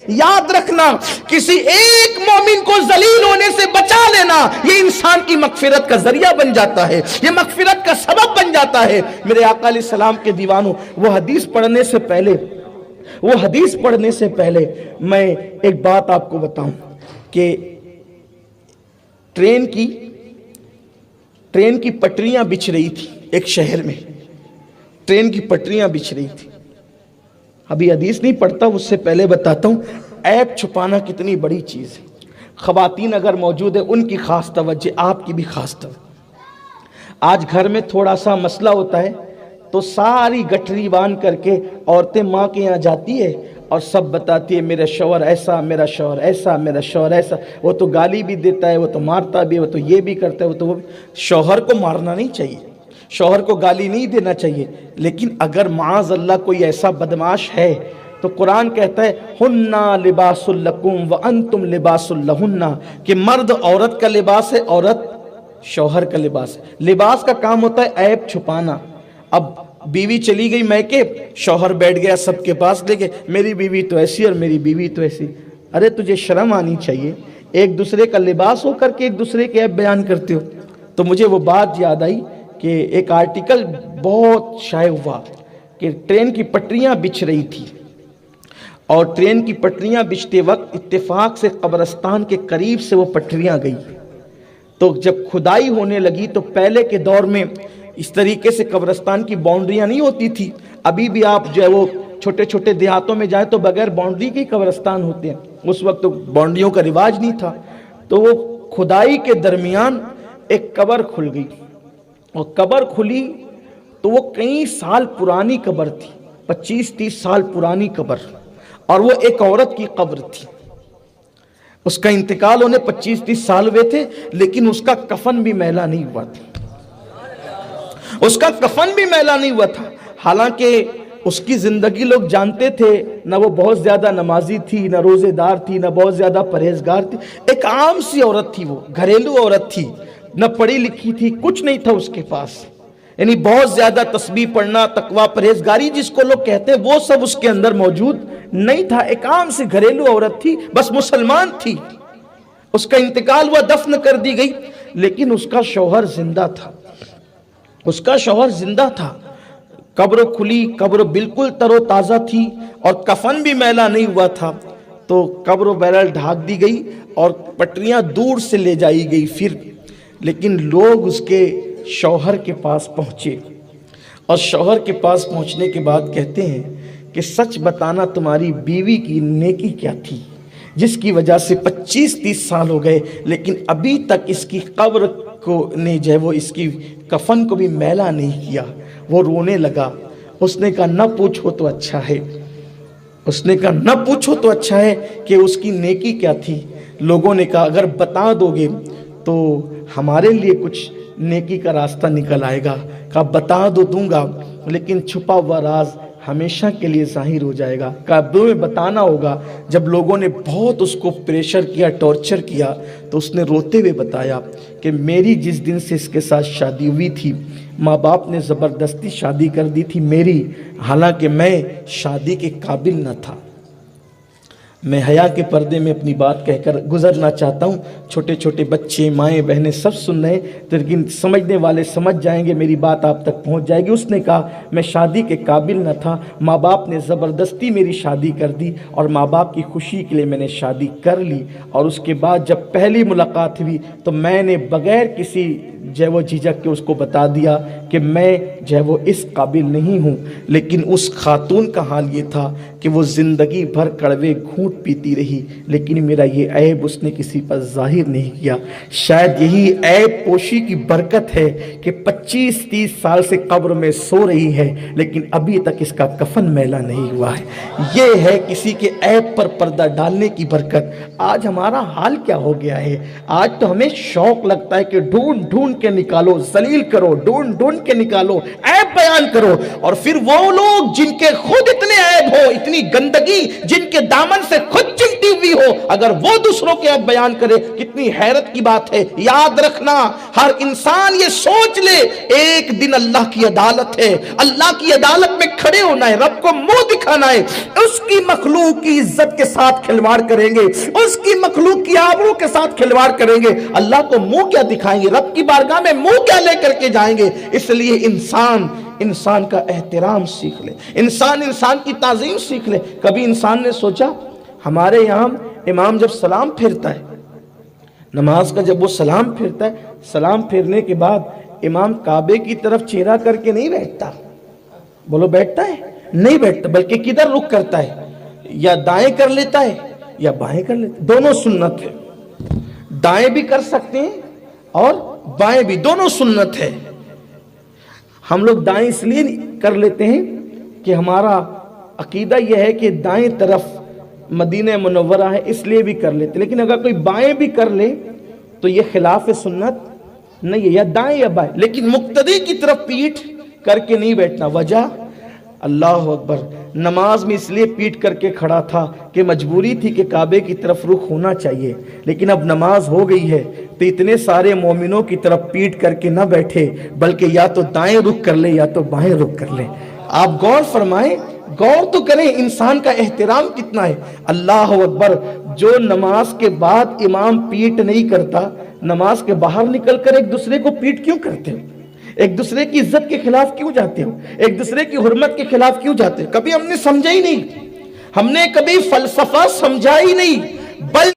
یاد رکھنا، کسی ایک مومن کو ذلیل ہونے سے بچا لینا یہ انسان کی مغفرت کا ذریعہ بن جاتا ہے، یہ مغفرت کا سبب بن جاتا ہے۔ میرے آقا علیہ السلام کے دیوانوں، وہ حدیث پڑھنے سے پہلے میں ایک بات آپ کو بتاؤں کہ ٹرین کی پٹریاں بچھ رہی تھی ایک شہر میں، ٹرین کی پٹریاں بچھ رہی تھی۔ ابھی حدیث نہیں پڑھتا، اس سے پہلے بتاتا ہوں عیب چھپانا کتنی بڑی چیز ہے۔ خواتین اگر موجود ہے ان کی خاص توجہ، آپ کی بھی خاص توجہ۔ آج گھر میں تھوڑا سا مسئلہ ہوتا ہے تو ساری گٹھری باندھ کر کے عورتیں ماں کے یہاں جاتی ہے اور سب بتاتی ہے میرا شوہر ایسا، میرا شوہر ایسا، میرا شوہر ایسا، وہ تو گالی بھی دیتا ہے، وہ تو مارتا بھی ہے، وہ تو یہ بھی کرتا ہے، وہ تو وہ بھی۔ شوہر کو مارنا نہیں چاہیے، شوہر کو گالی نہیں دینا چاہیے، لیکن اگر معاذ اللہ کوئی ایسا بدمعاش ہے تو قرآن کہتا ہے ہن لباس لکم وانتم لباس لہن، کہ مرد عورت کا لباس ہے، عورت شوہر کا لباس ہے۔ لباس کا کام ہوتا ہے عیب چھپانا۔ اب بیوی چلی گئی میکے، شوہر بیٹھ گیا سب کے پاس لے کے میری بیوی تو ایسی اور میری بیوی تو ایسی۔ ارے تجھے شرم آنی چاہیے، ایک دوسرے کا لباس ہو کر کے ایک دوسرے کے عیب بیان کرتے ہو۔ تو مجھے وہ بات یاد آئی کہ ایک آرٹیکل بہت شائع ہوا کہ ٹرین کی پٹریاں بچھ رہی تھی، اور ٹرین کی پٹریاں بچھتے وقت اتفاق سے قبرستان کے قریب سے وہ پٹریاں گئی۔ تو جب کھدائی ہونے لگی تو پہلے کے دور میں اس طریقے سے قبرستان کی باؤنڈریاں نہیں ہوتی تھی، ابھی بھی آپ جو ہے وہ چھوٹے چھوٹے دیہاتوں میں جائیں تو بغیر باؤنڈری کے قبرستان ہوتے ہیں، اس وقت تو باؤنڈریوں کا رواج نہیں تھا۔ تو وہ کھدائی کے درمیان ایک قبر کھل گئی، اور قبر کھلی تو وہ کئی سال پرانی قبر تھی، 25-30 سال پرانی قبر، اور وہ ایک عورت کی قبر تھی۔ اس کا انتقال ہونے 25-30 سال ہوئے تھے، لیکن اس کا کفن بھی میلا نہیں ہوا تھا، اس کا کفن بھی میلا نہیں ہوا تھا۔ حالانکہ اس کی زندگی لوگ جانتے تھے، نہ وہ بہت زیادہ نمازی تھی، نہ روزے دار تھی، نہ بہت زیادہ پرہیزگار تھی، ایک عام سی عورت تھی، وہ گھریلو عورت تھی، نہ پڑھی لکھی تھی، کچھ نہیں تھا اس کے پاس، یعنی بہت زیادہ تسبیح پڑھنا، تقوی، پرہیزگاری جس کو لوگ کہتے ہیں وہ سب اس کے اندر موجود نہیں تھا، ایک عام سی گھریلو عورت تھی، بس مسلمان تھی۔ اس کا انتقال ہوا، دفن کر دی گئی، لیکن اس کا شوہر زندہ تھا، اس کا شوہر زندہ تھا۔ قبر کھلی، قبر بالکل تر و تازہ تھی، اور کفن بھی میلا نہیں ہوا تھا۔ تو قبر بہرحال ڈھانک دی گئی اور پٹریاں دور سے لے جائی گئی پھر، لیکن لوگ اس کے شوہر کے پاس پہنچے، اور شوہر کے پاس پہنچنے کے بعد کہتے ہیں کہ سچ بتانا تمہاری بیوی کی نیکی کیا تھی جس کی وجہ سے 25-30 سال ہو گئے لیکن ابھی تک اس کی قبر کو نے جو ہے وہ اس کی کفن کو بھی میلا نہیں کیا۔ وہ رونے لگا، اس نے کہا نہ پوچھو تو اچھا ہے، اس نے کہا نہ پوچھو تو اچھا ہے کہ اس کی نیکی کیا تھی۔ لوگوں نے کہا اگر بتا دو گے تو ہمارے لیے کچھ نیکی کا راستہ نکل آئے گا۔ کہا بتا دوں گا، لیکن چھپا ہوا راز ہمیشہ کے لیے ظاہر ہو جائے گا۔ کہا تمہیں بتانا ہوگا۔ جب لوگوں نے بہت اس کو پریشر کیا، ٹارچر کیا، تو اس نے روتے ہوئے بتایا کہ میری جس دن سے اس کے ساتھ شادی ہوئی تھی، ماں باپ نے زبردستی شادی کر دی تھی میری، حالانکہ میں شادی کے قابل نہ تھا۔ میں حیا کے پردے میں اپنی بات کہہ کر گزرنا چاہتا ہوں، چھوٹے چھوٹے بچے، مائیں، بہنیں سب سن رہے ہیں، لیکن سمجھنے والے سمجھ جائیں گے، میری بات آپ تک پہنچ جائے گی۔ اس نے کہا میں شادی کے قابل نہ تھا، ماں باپ نے زبردستی میری شادی کر دی، اور ماں باپ کی خوشی کے لیے میں نے شادی کر لی، اور اس کے بعد جب پہلی ملاقات ہوئی تو میں نے بغیر کسی جو ہے وہ جھجک کے اس کو بتا دیا کہ میں جو ہے وہ اس قابل نہیں ہوں۔ لیکن اس خاتون کا حال یہ تھا کہ وہ زندگی بھر کڑوے گھونٹ پیتی رہی، لیکن میرا یہ عیب اس نے کسی پر ظاہر نہیں کیا۔ شاید یہی عیب پوشی کی برکت ہے کہ 25-30 سال سے قبر میں سو رہی ہے، لیکن ابھی تک اس کا کفن میلا نہیں ہوا ہے۔ یہ ہے کسی کے عیب پر پردہ ڈالنے کی برکت۔ آج ہمارا حال کیا ہو گیا ہے؟ آج تو ہمیں شوق لگتا ہے کہ ڈھونڈ ڈھونڈ کے نکالو، ذلیل کرو، ڈھونڈ ڈھونڈ کے نکالو، عیب بیان کرو، اور پھر وہ لوگ جن کے خود اتنے عیب ہو، اتنی گندگی، جن کے دامن سے خود چمٹی ہوئی بھی ہو اگر وہ دوسروں کے اب بیان کرے کتنی حیرت کی بات ہے۔ یاد رکھنا ہر انسان یہ سوچ لے ایک دن اللہ کی عدالت ہے، اللہ کی عدالت میں کھڑے ہونا ہے، رب کو منہ دکھانا ہے، اس کی مخلوق کی عزت کے ساتھ کھلواڑ کریں گے، اس کی مخلوق کی آبرو کے ساتھ کھلواڑ کریں گے، اللہ کو منہ کیا دکھائیں گے، رب کی بارگاہ میں منہ کیا لے کر کے جائیں گے۔ اس لیے انسان کا احترام سیکھ لے، انسان کی تعظیم سیکھ لے۔ کبھی انسان نے سوچا ہمارے یہاں امام جب سلام پھیرتا ہے، نماز کا جب وہ سلام پھیرتا ہے، سلام پھیرنے کے بعد امام کعبے کی طرف چہرہ کر کے نہیں بیٹھتا، بولو بیٹھتا ہے؟ نہیں بیٹھتا، بلکہ کدھر رخ کرتا ہے؟ یا دائیں کر لیتا ہے یا بائیں کر لیتا ہے، دونوں سنت ہے، دائیں بھی کر سکتے ہیں اور بائیں بھی، دونوں سنت ہے۔ ہم لوگ دائیں اس لیے کر لیتے ہیں کہ ہمارا عقیدہ یہ ہے کہ دائیں طرف مدینہ منورہ ہے، اس لیے بھی کر لیتے، لیکن اگر کوئی بائیں بھی کر لے تو یہ خلاف سنت نہیں ہے، یا دائیں یا بائیں، لیکن مقتدی کی طرف پیٹھ کر کے نہیں بیٹھنا۔ وجہ اللہ اکبر، نماز میں اس لیے پیٹ کر کے کھڑا تھا کہ مجبوری تھی کہ کعبے کی طرف رخ ہونا چاہیے، لیکن اب نماز ہو گئی ہے تو اتنے سارے مومنوں کی طرف پیٹ کر کے نہ بیٹھے، بلکہ یا تو دائیں رخ کر لے یا تو بائیں رخ کر لے۔ آپ غور فرمائیں، غور تو کریں انسان کا احترام کتنا ہے۔ اللہ اکبر، جو نماز کے بعد امام پیٹ نہیں کرتا، نماز کے باہر نکل کر ایک دوسرے کو پیٹ کیوں کرتے ہو؟ ایک دوسرے کی عزت کے خلاف کیوں جاتے ہو؟ ایک دوسرے کی حرمت کے خلاف کیوں جاتے ہو؟ کبھی ہم نے سمجھا ہی نہیں، ہم نے کبھی فلسفہ سمجھا ہی نہیں، بلکہ